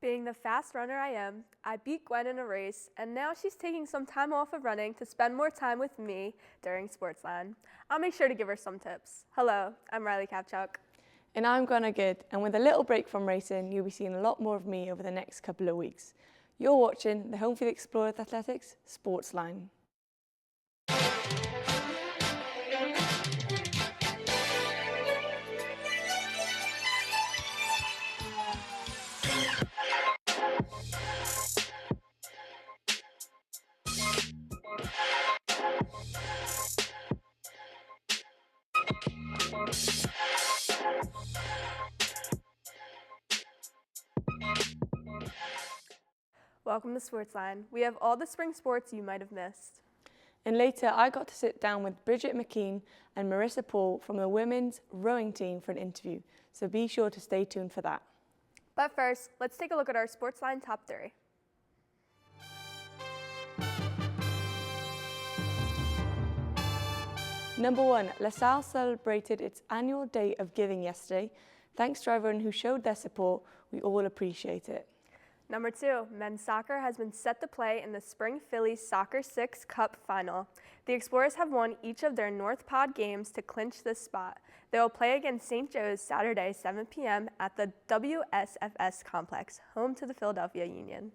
Being the fast runner I am, I beat Gwen in a race, and now she's taking some time off of running to spend more time with me during SportsLine. I'll make sure to give her some tips. Hello, I'm Riley Kapchuk. And I'm Gwen, and with a little break from racing, you'll be seeing a lot more of me over the next couple of weeks. You're watching the Home Field Explorers Athletics SportsLine. Welcome to SportsLine. We have all the spring sports you might have missed. And later, I got to sit down with Bridget McKean and Marissa Paul from the women's rowing team for an interview, so be sure to stay tuned for that. But first, let's take a look at our SportsLine top 3. Number 1, Salle celebrated its annual Day of Giving yesterday. Thanks to everyone who showed their support. We all appreciate it. Number 2, men's soccer has been set to play in the Spring Phillies Soccer 6 Cup Final. The Explorers have won each of their North Pod games to clinch this spot. They will play against St. Joe's Saturday, 7 p.m. at the WSFS complex, home to the Philadelphia Union.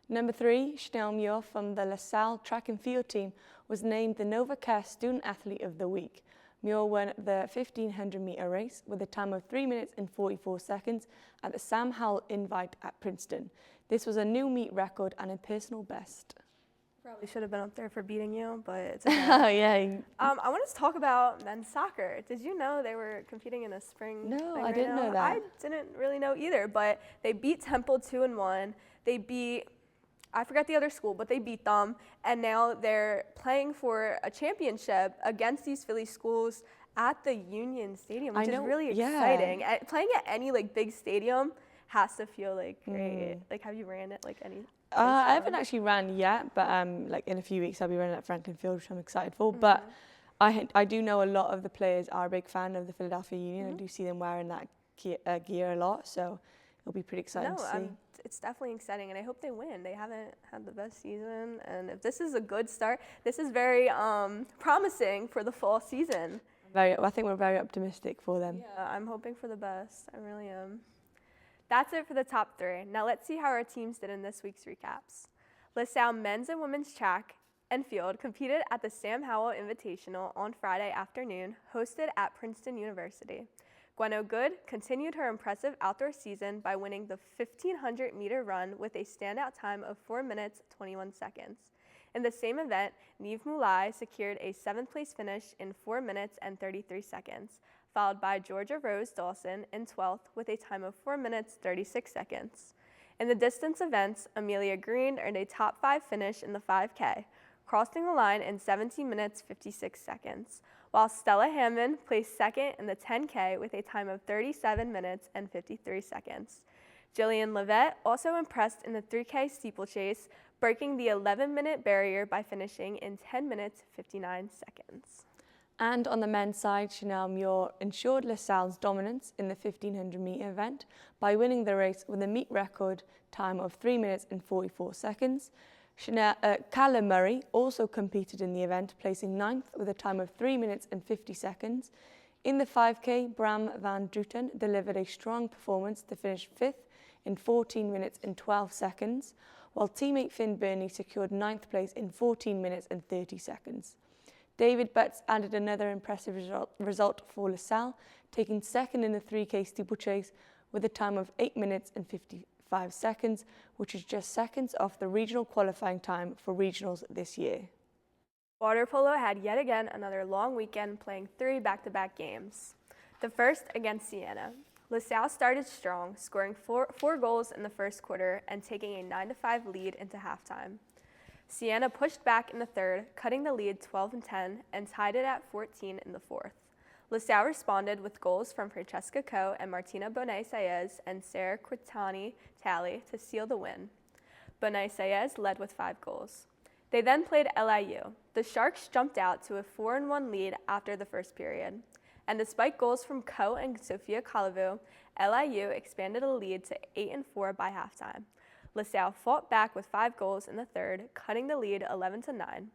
Number 3, Chanel Muir from the LaSalle track and field team was named the NovaCare Student Athlete of the Week. Muir won the 1500-meter race with a time of 3 minutes and 44 seconds at the Sam Howell Invite at Princeton. This was a new meet record and a personal best. Probably should have been up there for beating you, but it's okay. Yeah. I want to talk about men's soccer. Did you know they were competing in a spring No, thing I didn't know that. I didn't really know either, but they beat Temple 2-1. They beat, I forgot the other school, but they beat them, and now they're playing for a championship against these Philly schools at the Union Stadium, which is really exciting. Playing at any big stadium has to feel great. Have you ran at any? I haven't actually ran yet, but in a few weeks I'll be running at Franklin Field, which I'm excited for. But I do know a lot of the players are a big fan of the Philadelphia Union. I do see them wearing that gear a lot, so it'll be pretty exciting to see. It's definitely exciting, and I hope they win. They haven't had the best season, and if this is a good start, this is very promising for the fall season. I think we're very optimistic for them. Yeah, I'm hoping for the best. I really am. That's it for the top 3. Now let's see how our teams did in this week's recaps. LaSalle men's and women's track and field competed at the Sam Howell Invitational on Friday afternoon, hosted at Princeton University. Gwen Good continued her impressive outdoor season by winning the 1,500-meter run with a standout time of 4 minutes, 21 seconds. In the same event, Neve Mulai secured a 7th-place finish in 4 minutes and 33 seconds, followed by Georgia Rose Dawson in 12th with a time of 4 minutes, 36 seconds. In the distance events, Amelia Green earned a top 5 finish in the 5K, crossing the line in 17 minutes, 56 seconds, while Stella Hammond placed second in the 10K with a time of 37 minutes and 53 seconds. Jillian Levet also impressed in the 3K steeplechase, breaking the 11-minute barrier by finishing in 10 minutes, 59 seconds. And on the men's side, Chanel Muir ensured LaSalle's dominance in the 1,500-meter event by winning the race with a meet record time of 3 minutes and 44 seconds. Callum Murray also competed in the event, placing 9th with a time of 3 minutes and 50 seconds. In the 5K, Bram van Druten delivered a strong performance to finish 5th in 14 minutes and 12 seconds, while teammate Finn Burney secured 9th place in 14 minutes and 30 seconds. David Butts added another impressive result for LaSalle, taking 2nd in the 3K steeplechase with a time of 8 minutes and 55 seconds, which is just seconds off the regional qualifying time for regionals this year. Water polo had yet again another long weekend, playing 3 back-to-back games. The first against Siena. LaSalle started strong, scoring four goals in the first quarter and taking a 9-5 lead into halftime. Siena pushed back in the third, cutting the lead 12-10 and tied it at 14 in the fourth. LaSalle responded with goals from Francesca Coe and Martina Bonet-Saez and Sarah Quitani Talley to seal the win. Bonet-Saez led with 5 goals. They then played LIU. The Sharks jumped out to a 4-1 lead after the first period. And despite goals from Coe and Sofia Kalavu, LIU expanded a lead to 8-4 by halftime. LaSalle fought back with 5 goals in the third, cutting the lead 11-9.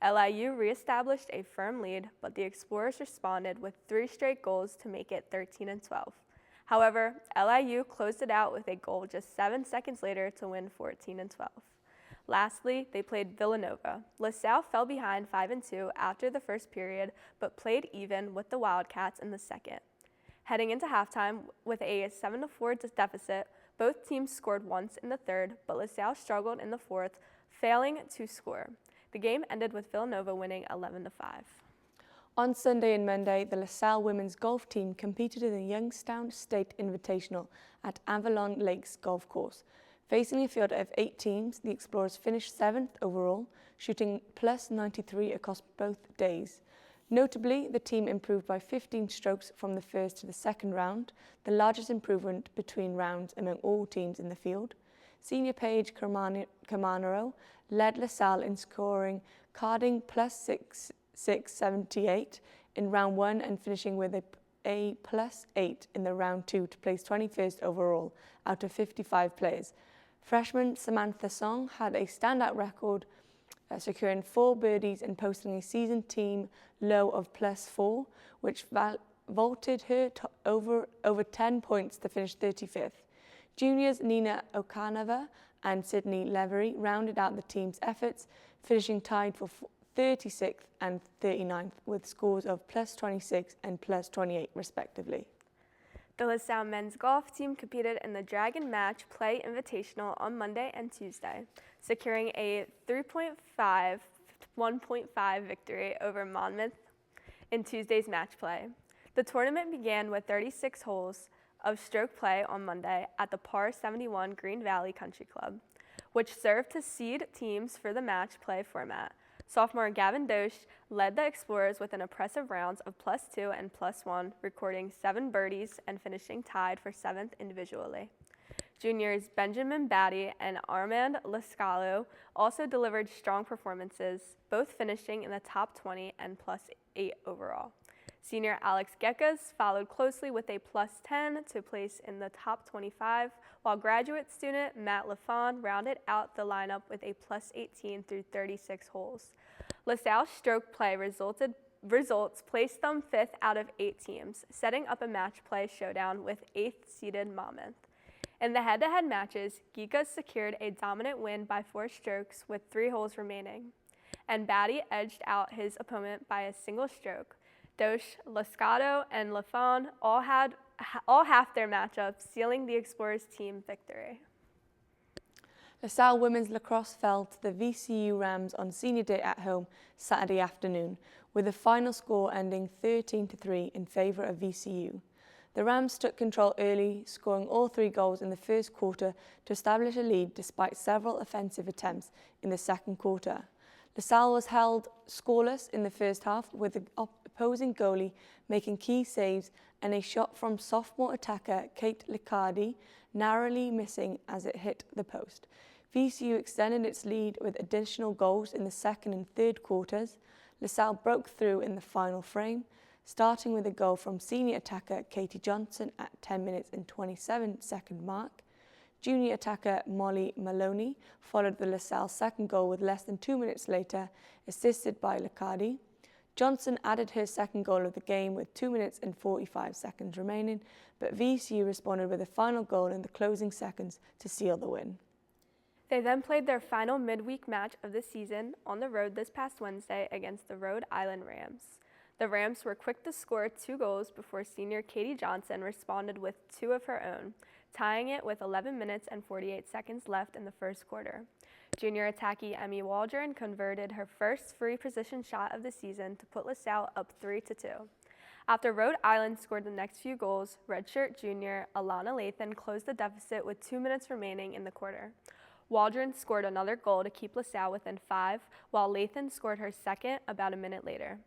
LIU reestablished a firm lead, but the Explorers responded with 3 straight goals to make it 13-12. However, LIU closed it out with a goal just 7 seconds later to win 14-12. Lastly, they played Villanova. LaSalle fell behind 5-2 after the first period, but played even with the Wildcats in the second. Heading into halftime with a 7-4 deficit, both teams scored once in the third, but LaSalle struggled in the fourth, failing to score. The game ended with Villanova winning 11-5. On Sunday and Monday, the LaSalle women's golf team competed in the Youngstown State Invitational at Avalon Lakes Golf Course. Facing a field of 8 teams, the Explorers finished 7th overall, shooting plus 93 across both days. Notably, the team improved by 15 strokes from the first to the second round, the largest improvement between rounds among all teams in the field. Senior Paige Camanero led LaSalle in scoring, carding plus 678 in round 1 and finishing with a plus 8 in the round 2 to place 21st overall out of 55 players. Freshman Samantha Song had a standout record, securing 4 birdies and posting a season team low of plus 4, which vaulted her over 10 points to finish 35th. Juniors Nina Okanova and Sydney Levery rounded out the team's efforts, finishing tied for 36th and 39th with scores of plus 26 and plus 28 respectively. The LaSalle men's golf team competed in the Dragon Match Play Invitational on Monday and Tuesday, securing a 1.5 victory over Monmouth in Tuesday's match play. The tournament began with 36 holes of stroke play on Monday at the Par 71 Green Valley Country Club, which served to seed teams for the match play format. Sophomore Gavin Dosch led the Explorers with an impressive rounds of plus 2 and plus 1, recording 7 birdies and finishing tied for 7th individually. Juniors Benjamin Batty and Armand Lascalo also delivered strong performances, both finishing in the top 20 and plus 8 overall. Senior Alex Gekas followed closely with a plus 10 to place in the top 25, while graduate student Matt LaFawn rounded out the lineup with a plus 18 through 36 holes. LaSalle's stroke play results placed them 5th out of 8 teams, setting up a match play showdown with 8th-seeded Monmouth. In the head-to-head matches, Gekas secured a dominant win by 4 strokes with 3 holes remaining, and Batty edged out his opponent by a single stroke. Dosch, Lascato, and LaFawn all half their matchups, sealing the Explorers team victory. LaSalle women's lacrosse fell to the VCU Rams on senior day at home Saturday afternoon, with the final score ending 13-3 in favour of VCU. The Rams took control early, scoring all 3 goals in the first quarter to establish a lead despite several offensive attempts in the second quarter. LaSalle was held scoreless in the first half, with the opposing goalie making key saves and a shot from sophomore attacker Kate Liccardi narrowly missing as it hit the post. VCU extended its lead with additional goals in the second and third quarters. LaSalle broke through in the final frame, starting with a goal from senior attacker Katie Johnson at 10 minutes and 27-second mark. Junior attacker Molly Maloney followed the LaSalle second goal with less than 2 minutes later, assisted by Liccardi. Johnson added her second goal of the game with 2 minutes and 45 seconds remaining, but VCU responded with a final goal in the closing seconds to seal the win. They then played their final midweek match of the season on the road this past Wednesday against the Rhode Island Rams. The Rams were quick to score 2 goals before senior Katie Johnson responded with 2 of her own, tying it with 11 minutes and 48 seconds left in the first quarter. Junior attackee Emmy Waldron converted her first free position shot of the season to put LaSalle up 3-2. After Rhode Island scored the next few goals, redshirt junior Alana Lathan closed the deficit with 2 minutes remaining in the quarter. Waldron scored another goal to keep LaSalle within 5, while Lathan scored her second about a minute later.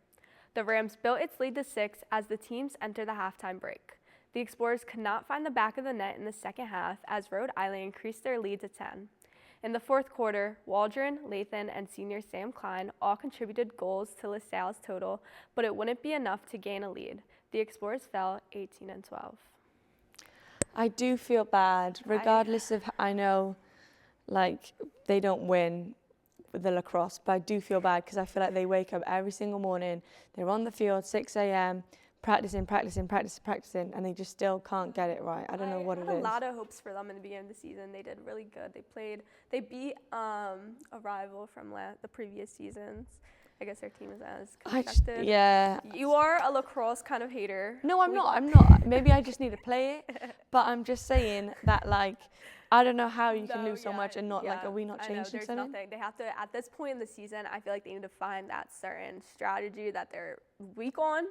The Rams built its lead to 6 as the teams entered the halftime break. The Explorers could not find the back of the net in the second half as Rhode Island increased their lead to 10. In the fourth quarter, Waldron, Lathan, and senior Sam Klein all contributed goals to LaSalle's total, but it wouldn't be enough to gain a lead. The Explorers fell 18-12. I do feel bad, regardless of, I know, like, they don't win with the lacrosse, but I do feel bad because I feel like they wake up every single morning, they're on the field, 6 a.m., practicing, and they just still can't get it right. I don't know what it is. I had a lot of hopes for them in the beginning of the season. They did really good. They beat a rival from the previous seasons. I guess their team is as constructed. Yeah. You are a lacrosse kind of hater. No, I'm not. Maybe I just need to play it. But I'm just saying that, like, I don't know how you can lose so much and not, like, are we not changing there's something? Nothing. They have to, at this point in the season, I feel like they need to find that certain strategy that they're weak on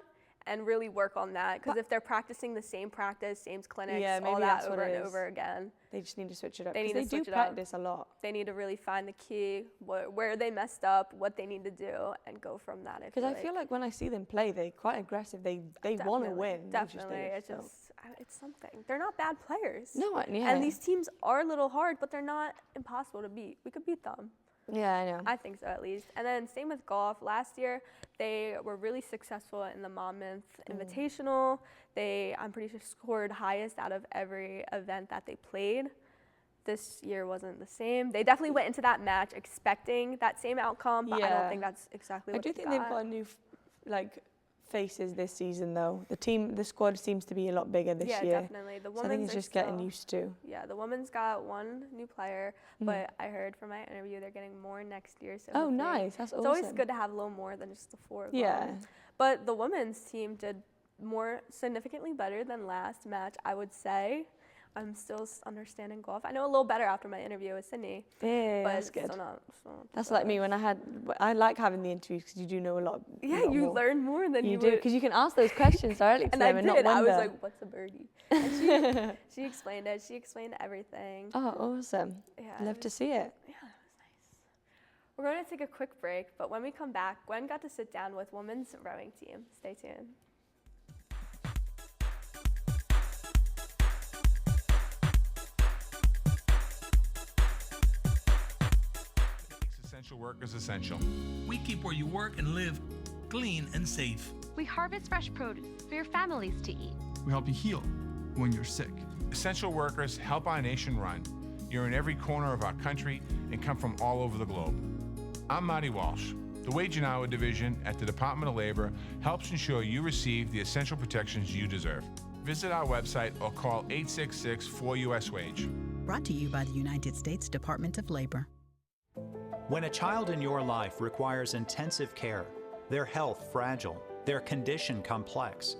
and really work on that. Because if they're practicing the same practice, same clinics, all that over and over again. They just need to switch it up. They do practice a lot. They need to really find the key, where they messed up, what they need to do, and go from that. Because I feel like when I see them play, they're quite aggressive. They want to win. Definitely. It's something. They're not bad players. No, yeah. And these teams are a little hard, but they're not impossible to beat. We could beat them. Yeah, I know. I think so, at least. And then same with golf. Last year, they were really successful in the Monmouth Invitational. They, I'm pretty sure, scored highest out of every event that they played. This year wasn't the same. They definitely went into that match expecting that same outcome, but I don't think that's exactly what they got. I do think they've got a new, faces this season, though. The squad seems to be a lot bigger this year. Yeah, definitely. The women's, so I think it's just getting used to. Yeah, the women's got one new player, but I heard from my interview they're getting more next year. So oh, nice. That's awesome. It's always good to have a little more than just the 4 of them. Yeah. But the women's team did more significantly better than last match, I would say. I'm still understanding golf. I know a little better after my interview with Sydney. Yeah, but that's good. Still not that's like me when I like having the interviews because you do know a lot. Yeah, you learn more than you do because you can ask those questions directly to them and not wonder. I was like, "What's a birdie?" And she explained it. She explained everything. Oh, awesome! Yeah, love to see it. Yeah, it was nice. We're going to take a quick break, but when we come back, Gwen got to sit down with women's rowing team. Stay tuned. Essential workers essential. We keep where you work and live clean and safe. We harvest fresh produce for your families to eat. We help you heal when you're sick. Essential workers help our nation run. You're in every corner of our country and come from all over the globe. I'm Marty Walsh. The Wage and Hour Division at the Department of Labor helps ensure you receive the essential protections you deserve. Visit our website or call 866-4US-WAGE. Brought to you by the United States Department of Labor. When a child in your life requires intensive care, their health fragile, their condition complex,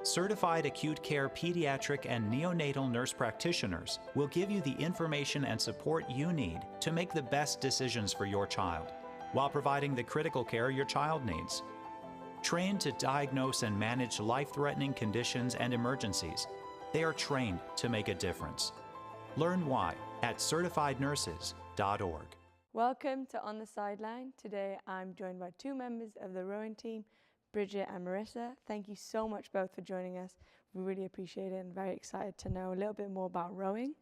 certified acute care pediatric and neonatal nurse practitioners will give you the information and support you need to make the best decisions for your child, while providing the critical care your child needs. Trained to diagnose and manage life-threatening conditions and emergencies, they are trained to make a difference. Learn why at certifiednurses.org. Welcome to On the Sideline. Today I'm joined by 2 members of the rowing team, Bridget and Marissa. Thank you so much both for joining us. We really appreciate it and very excited to know a little bit more about rowing.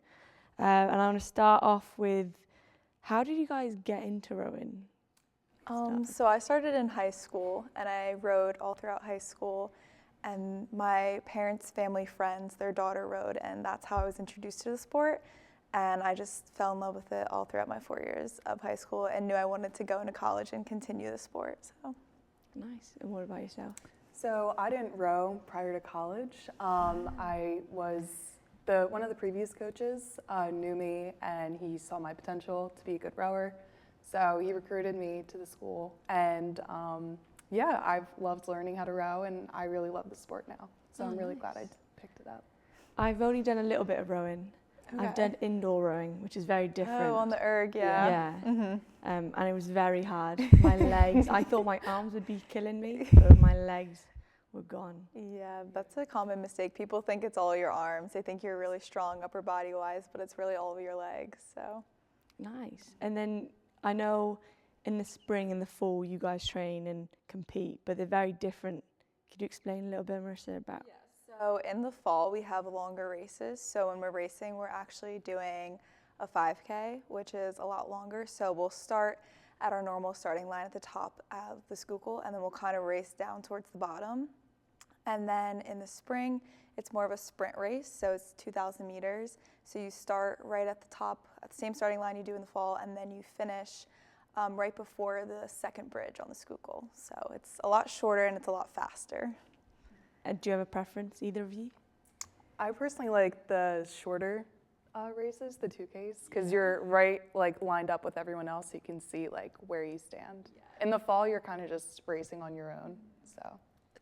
And I want to start off with, how did you guys get into rowing? So I started in high school and I rowed all throughout high school, and my parents' family friends, their daughter rowed, and that's how I was introduced to the sport. And I just fell in love with it all throughout my 4 years of high school and knew I wanted to go into college and continue the sport. So nice. And what about yourself? So I didn't row prior to college. I was one of the previous coaches knew me and he saw my potential to be a good rower. So he recruited me to the school, and yeah, I've loved learning how to row, and I really love the sport now. So I'm really glad I picked it up. I've only done a little bit of rowing. Okay. I've done indoor rowing, which is very different. Oh, on the erg, yeah. Yeah. Mm-hmm. And it was very hard. My legs, I thought my arms would be killing me, but my legs were gone. Yeah, that's a common mistake. People think it's all your arms. They think you're really strong upper body wise, but it's really all of your legs. So nice. And then I know in the spring and the fall you guys train and compete, but they're very different. Could you explain a little bit, Marissa, about? Yeah. So in the fall we have longer races. So when we're racing, we're actually doing a 5K, which is a lot longer. So we'll start at our normal starting line at the top of the Schuylkill, and then we'll kind of race down towards the bottom. And then in the spring, it's more of a sprint race, so it's 2,000 meters. So you start right at the top, at the same starting line you do in the fall, and then you finish right before the second bridge on the Schuylkill. So it's a lot shorter and it's a lot faster. And do you have a preference, either of you? I personally like the shorter races, the 2Ks, because you're right like lined up with everyone else, so you can see like where you stand. In the fall, you're kind of just racing on your own. So.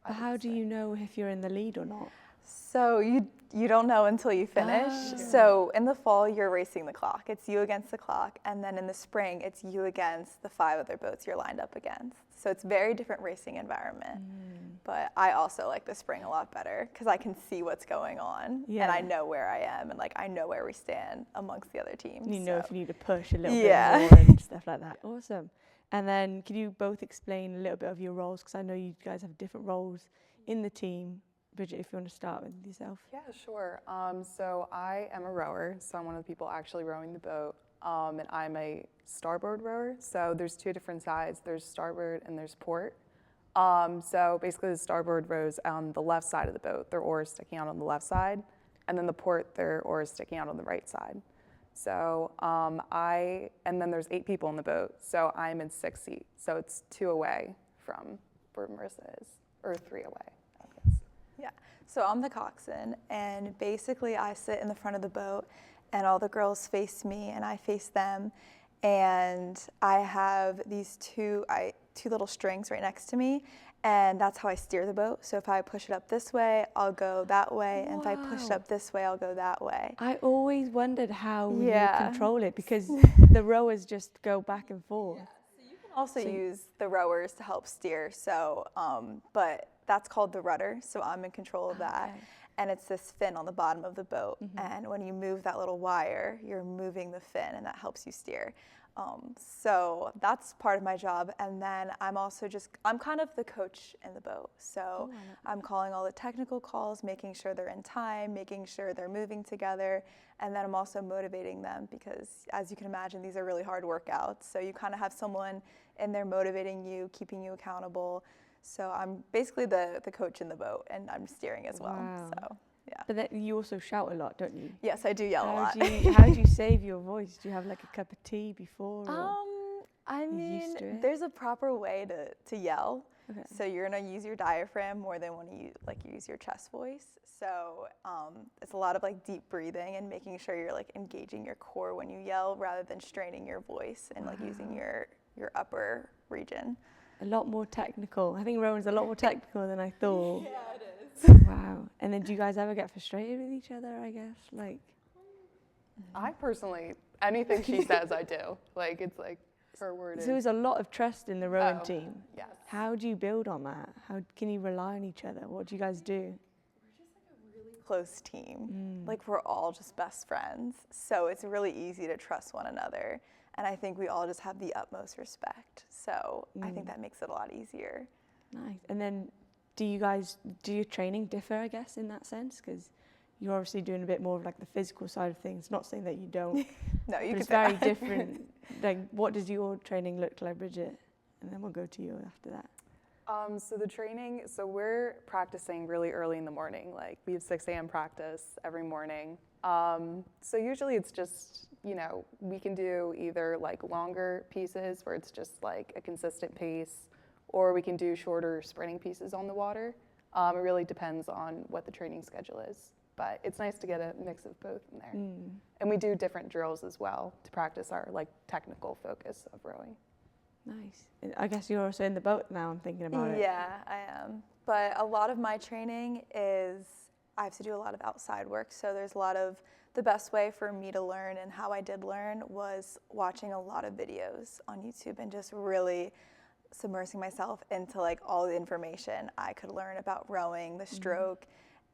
But how do you know if you're in the lead or not? So you don't know until you finish. So in the fall, you're racing the clock. It's you against the clock. And then in the spring, it's you against the 5 other boats you're lined up against. So it's very different racing environment. But I also like the spring a lot better because I can see what's going on and I know where I am and like I know where we stand amongst the other teams. You know if you need to push a little bit Yeah. more and stuff like that. Awesome. And then could you both explain a little bit of your roles? Because I know you guys have different roles in the team. Bridget, if you want to start with yourself. Yeah, sure. So I am a rower, so I'm one of the people actually rowing the boat, and I'm a starboard rower. So there's 2 different sides. There's starboard and there's port. So basically the starboard rows on the left side of the boat, their oars sticking out on the left side, and then the port, their oars sticking out on the right side. So and then there's 8 people in the boat, so I'm in 6th seat. So it's 2 away from where Marissa is, or 3 away, I guess. Yeah, so I'm the coxswain, and basically I sit in the front of the boat, and all the girls face me, and I face them, and I have these two little strings right next to me, and that's how I steer the boat. So if I push it up this way, I'll go that way, and if I push it up this way, I'll go that way. I always wondered how you control it because the rowers just go back and forth. Also use the rowers to help steer, so but that's called the rudder, so I'm in control of that. And it's this fin on the bottom of the boat, and when you move that little wire, you're moving the fin, and that helps you steer. So that's part of my job, and then I'm kind of the coach in the boat, so I'm calling all the technical calls, making sure they're in time, making sure they're moving together, and then I'm also motivating them because, as you can imagine, these are really hard workouts, so you kind of have someone in there motivating you, keeping you accountable. So I'm basically the coach in the boat, and I'm steering as well. Wow. So yeah. But then you also shout a lot, don't you? Yes, I do yell a lot. How do you save your voice? Do you have like a cup of tea before? I used mean, to it? there's a proper way to yell. Okay. So you're gonna use your diaphragm more than when you use your chest voice. So it's a lot of like deep breathing and making sure you're like engaging your core when you yell rather than straining your voice and like using your upper region. A lot more technical. I think rowing's a lot more technical than I thought. Yeah, it is. Wow. And then do you guys ever get frustrated with each other, I guess? Like, I personally, anything she says, I do. Like, it's like her word is. So there's a lot of trust in the rowing team. Yes. How do you build on that? How can you rely on each other? What do you guys do? Close team. Like we're all just best friends. So it's really easy to trust one another. And I think we all just have the utmost respect. So I think that makes it a lot easier. Nice. And then do your training differ, I guess, in that sense? Because you're obviously doing a bit more of like the physical side of things. Not saying that you don't. No, you can. It's very different. Like, what does your training look like, Bridget? And then we'll go to you after that. So the training, so we're practicing really early in the morning. Like we have 6 a.m. practice every morning. So usually it's just, we can do either like longer pieces where it's just like a consistent pace, or we can do shorter sprinting pieces on the water. It really depends on what the training schedule is. But it's nice to get a mix of both in there. And we do different drills as well to practice our like technical focus of rowing. Nice. And I guess you're also in the boat now, I'm thinking about it. Yeah, I am. But a lot of my training is, I have to do a lot of outside work. So there's a lot of, the best way for me to learn and how I did learn was watching a lot of videos on YouTube and just really submersing myself into like all the information I could learn about rowing, the stroke.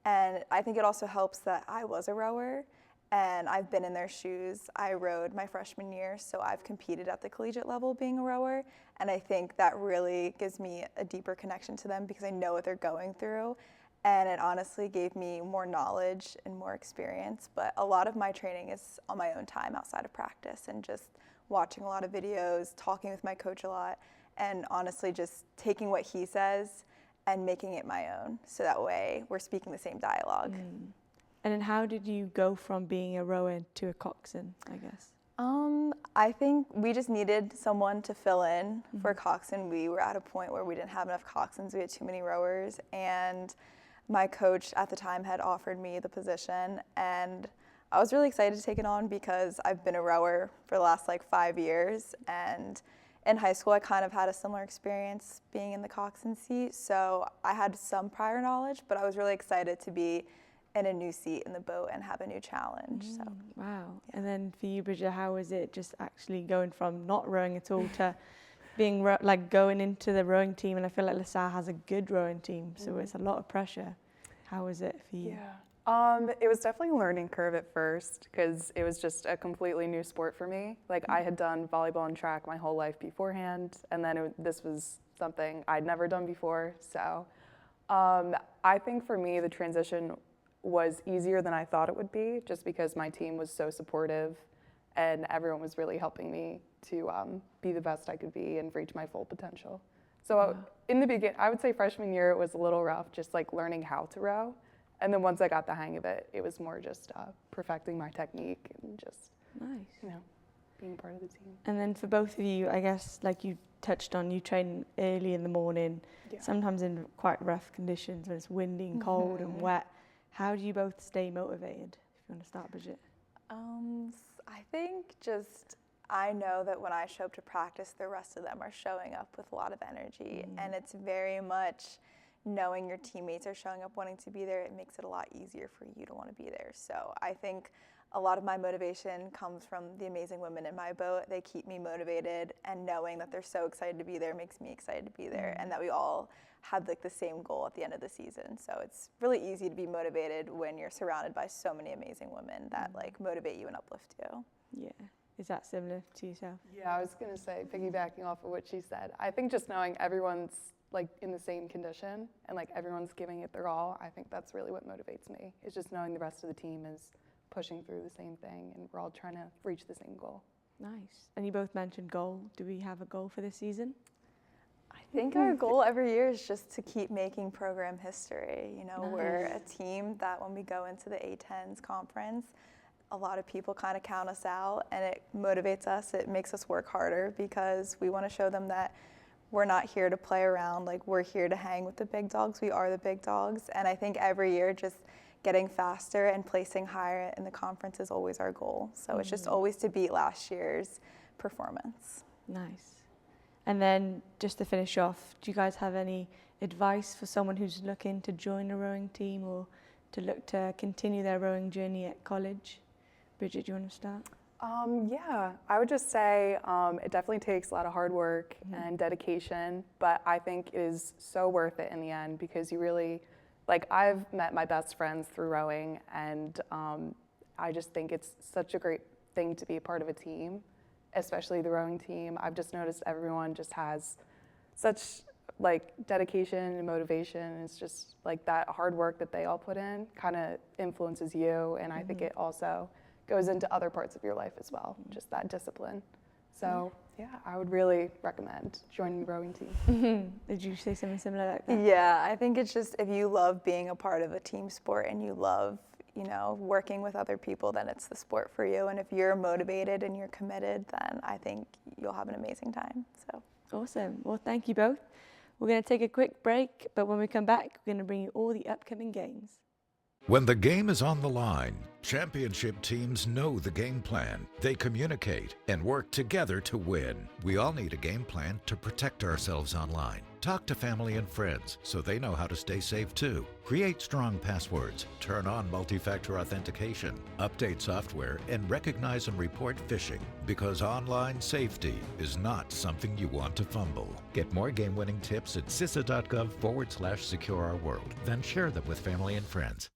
And I think it also helps that I was a rower and I've been in their shoes. I rowed my freshman year, so I've competed at the collegiate level being a rower, and I think that really gives me a deeper connection to them because I know what they're going through, and it honestly gave me more knowledge and more experience. But a lot of my training is on my own time outside of practice and just watching a lot of videos, talking with my coach a lot, and honestly just taking what he says and making it my own. So that way we're speaking the same dialogue. And then how did you go from being a rower to a coxswain, I guess? I think we just needed someone to fill in for coxswain. We were at a point where we didn't have enough coxswains. We had too many rowers, and my coach at the time had offered me the position, and I was really excited to take it on because I've been a rower for the last like 5 years, and in high school I kind of had a similar experience being in the coxswain seat, so I had some prior knowledge, but I was really excited to be in a new seat in the boat and have a new challenge. So wow. Yeah. And then for you, Bridget, how was it just actually going from not rowing at all to being like going into the rowing team? And I feel like LaSalle has a good rowing team, so it's a lot of pressure. How was it for you? Yeah. It was definitely a learning curve at first because it was just a completely new sport for me. Like I had done volleyball and track my whole life beforehand, and then this was something I'd never done before. So I think for me the transition was easier than I thought it would be, just because my team was so supportive and everyone was really helping me to be the best I could be and reach my full potential. So in the beginning, I would say freshman year it was a little rough, just like learning how to row. And then once I got the hang of it, it was more just perfecting my technique and just, being part of the team. And then for both of you, I guess, like you touched on, you train early in the morning, sometimes in quite rough conditions when it's windy and cold and wet. How do you both stay motivated? If you want to start, Bridget. I think I know that when I show up to practice, the rest of them are showing up with a lot of energy, and it's very much knowing your teammates are showing up wanting to be there. It makes it a lot easier for you to want to be there. So I think a lot of my motivation comes from the amazing women in my boat. They keep me motivated, and knowing that they're so excited to be there makes me excited to be there, and that we all have like the same goal at the end of the season. So it's really easy to be motivated when you're surrounded by so many amazing women that like motivate you and uplift you. Yeah. Is that similar to yourself? Yeah, I was gonna say, piggybacking off of what she said, I think just knowing everyone's like in the same condition and like everyone's giving it their all, I think that's really what motivates me. It's just knowing the rest of the team is pushing through the same thing and we're all trying to reach the same goal. Nice. And you both mentioned goal. Do we have a goal for this season? I think our goal every year is just to keep making program history. You know, we're a team that when we go into the A10s conference, a lot of people kind of count us out, and it motivates us. It makes us work harder because we want to show them that we're not here to play around. Like, we're here to hang with the big dogs. We are the big dogs. And I think every year just getting faster and placing higher in the conference is always our goal. So it's just always to beat last year's performance. Nice. And then just to finish off, do you guys have any advice for someone who's looking to join a rowing team or to look to continue their rowing journey at college? Bridget, do you want to start? Yeah, I would just say it definitely takes a lot of hard work and dedication, but I think it is so worth it in the end because you really, like, I've met my best friends through rowing, and I just think it's such a great thing to be a part of a team, especially the rowing team. I've just noticed everyone just has such like dedication and motivation. It's just like that hard work that they all put in kind of influences you, and I think it also goes into other parts of your life as well, just that discipline. So yeah, I would really recommend joining the rowing team. Did you say something similar like that? Yeah, I think it's just if you love being a part of a team sport and you love, you know, working with other people, then it's the sport for you. And if you're motivated and you're committed, then I think you'll have an amazing time. So awesome. Well, thank you both. We're going to take a quick break, but when we come back, we're going to bring you all the upcoming games. When the game is on the line, championship teams know the game plan. They communicate and work together to win. We all need a game plan to protect ourselves online. Talk to family and friends so they know how to stay safe too. Create strong passwords, turn on multi-factor authentication, update software, and recognize and report phishing, because online safety is not something you want to fumble. Get more game-winning tips at cisa.gov/secure-our-world. Then share them with family and friends.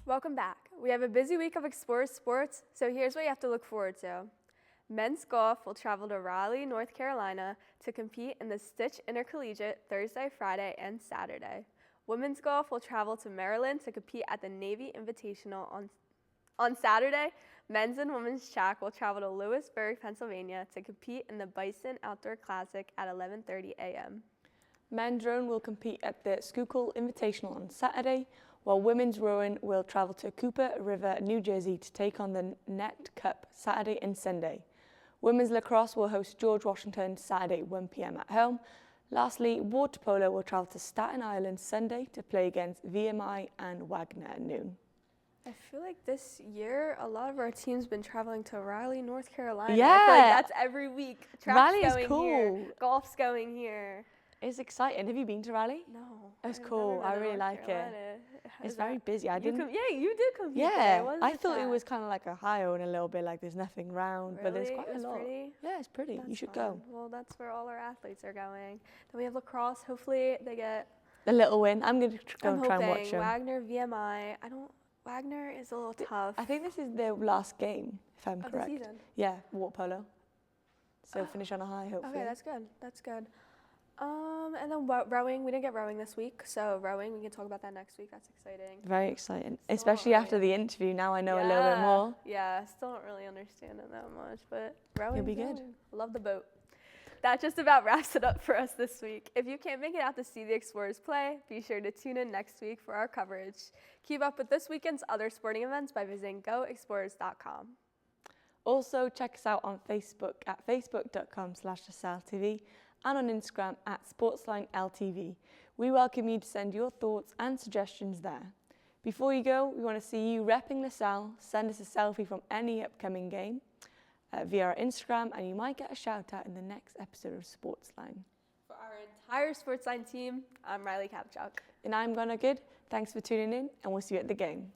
Welcome back. We have a busy week of Explore Sports, so here's what you have to look forward to. Men's golf will travel to Raleigh, North Carolina to compete in the Stitch Intercollegiate Thursday, Friday, and Saturday. Women's golf will travel to Maryland to compete at the Navy Invitational on Saturday. Men's and women's track will travel to Lewisburg, Pennsylvania to compete in the Bison Outdoor Classic at 11:30 a.m. Men's rowing will compete at the Schuylkill Invitational on Saturday, while women's rowing will travel to Cooper River, New Jersey to take on the Net Cup Saturday and Sunday. Women's lacrosse will host George Washington Saturday 1 p.m. at home. Lastly, water polo will travel to Staten Island Sunday to play against VMI and Wagner at noon. I feel like this year, a lot of our team's been traveling to Raleigh, North Carolina. Yeah. I feel like that's every week. Track's Raleigh is going cool. Here, golf's going here. It's exciting. Have you been to Raleigh? No. It's I've cool. never been I to really North like Carolina. it. It's Is that- very busy. you did compete there. Yeah, What is I the thought it track? was kind of like Ohio and a little bit like there's nothing round, but there's Really? quite It was a lot. pretty? Yeah, it's pretty. You That's should fun. go. Well, that's where all our athletes are going. Then we have lacrosse. Hopefully they get. A little win. I'm going to go I'm and try and watch hoping them. Wagner, VMI. Wagner is a little tough. I think this is their last game, if I'm of correct. the season. Yeah, water polo. So finish on a high, hopefully. Okay, that's good. That's good. And then rowing. We didn't get rowing this week, so rowing. We can talk about that next week. That's exciting. Very exciting, Still especially not after really- the interview. Now I know a little bit more. Yeah, still don't really understand it that much, but rowing. be good. Love the boat. That just about wraps it up for us this week. If you can't make it out to see the Explorers play, be sure to tune in next week for our coverage. Keep up with this weekend's other sporting events by visiting goexplorers.com. Also, check us out on Facebook at facebook.com/SalleTV and on Instagram at SportsLineLTV. We welcome you to send your thoughts and suggestions there. Before you go, we want to see you repping LaSalle. Send us a selfie from any upcoming game via our Instagram, and you might get a shout out in the next episode of SportsLine. For our entire SportsLine team, I'm Riley Kapchuk. And I'm Gwen Good. Thanks for tuning in, and we'll see you at the game.